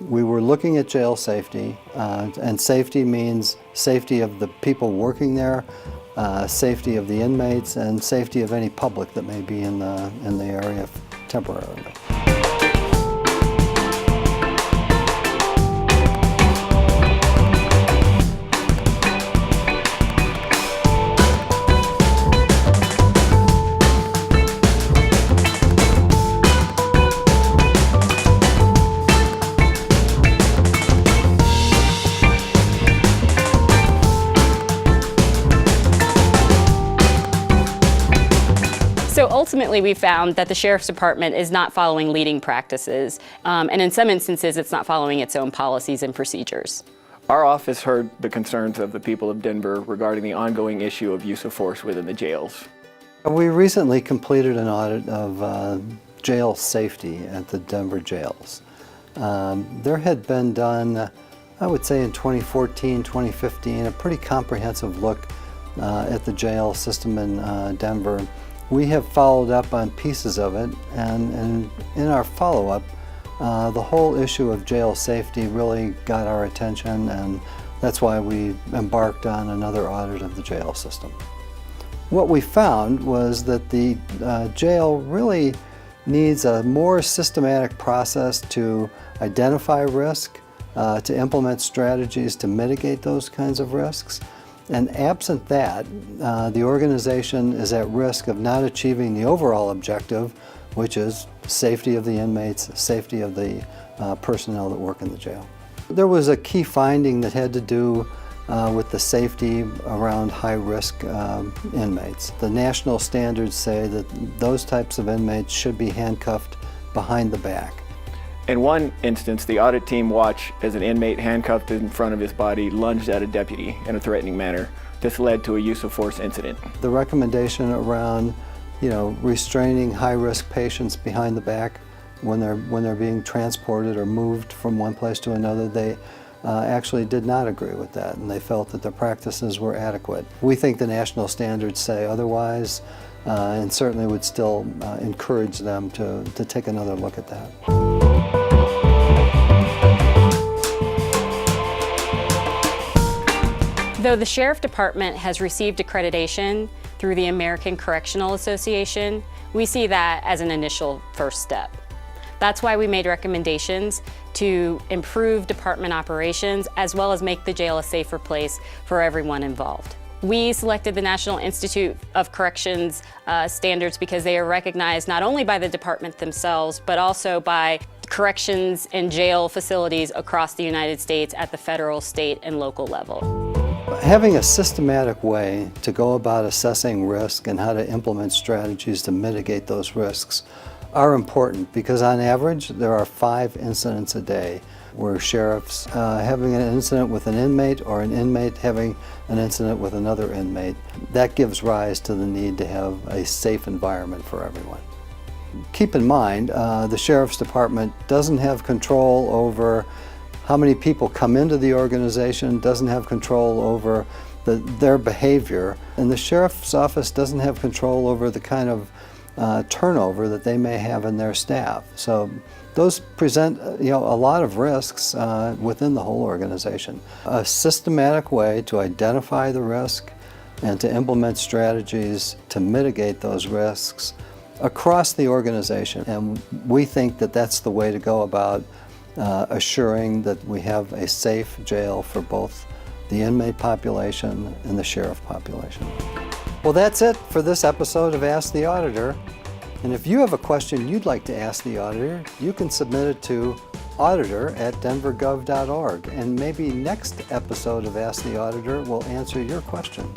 We were looking at jail safety, and safety means safety of the people working there, safety of the inmates, and safety of any public that may be in the area temporarily. So ultimately we found that the Sheriff's Department is not following leading practices, and in some instances it's not following its own policies and procedures. Our office heard the concerns of the people of Denver regarding the ongoing issue of use of force within the jails. We recently completed an audit of jail safety at the Denver jails. There had been done, I would say in 2014, 2015, a pretty comprehensive look at the jail system in Denver. We have followed up on pieces of it, and in our follow-up, the whole issue of jail safety really got our attention, and that's why we embarked on another audit of the jail system. What we found was that the jail really needs a more systematic process to identify risk, to implement strategies to mitigate those kinds of risks. And absent that, the organization is at risk of not achieving the overall objective, which is safety of the inmates, safety of the personnel that work in the jail. There was a key finding that had to do with the safety around high-risk inmates. The national standards say that those types of inmates should be handcuffed behind the back. In one instance, the audit team watched as an inmate handcuffed in front of his body lunged at a deputy in a threatening manner. This led to a use of force incident. The recommendation around, restraining high-risk patients behind the back when they're being transported or moved from one place to another, they actually did not agree with that, and they felt that their practices were adequate. We think the national standards say otherwise, and certainly would still encourage them to take another look at that. Though the Sheriff Department has received accreditation through the American Correctional Association, we see that as an initial first step. That's why we made recommendations to improve department operations as well as make the jail a safer place for everyone involved. We selected the National Institute of Corrections standards because they are recognized not only by the department themselves, but also by corrections and jail facilities across the United States at the federal, state, and local level. Having a systematic way to go about assessing risk and how to implement strategies to mitigate those risks are important, because on average there are 5 incidents a day where sheriffs having an incident with an inmate or an inmate having an incident with another inmate. That gives rise to the need to have a safe environment for everyone. Keep in mind, the Sheriff's Department doesn't have control over how many people come into the organization, doesn't have control over their behavior, and the Sheriff's Office doesn't have control over the kind of turnover that they may have in their staff. So those present a lot of risks within the whole organization. A systematic way to identify the risk and to implement strategies to mitigate those risks across the organization. And we think that that's the way to go about assuring that we have a safe jail for both the inmate population and the sheriff population. Well, that's it for this episode of Ask the Auditor. And if you have a question you'd like to ask the auditor, you can submit it to auditor@denvergov.org. And maybe next episode of Ask the Auditor will answer your question.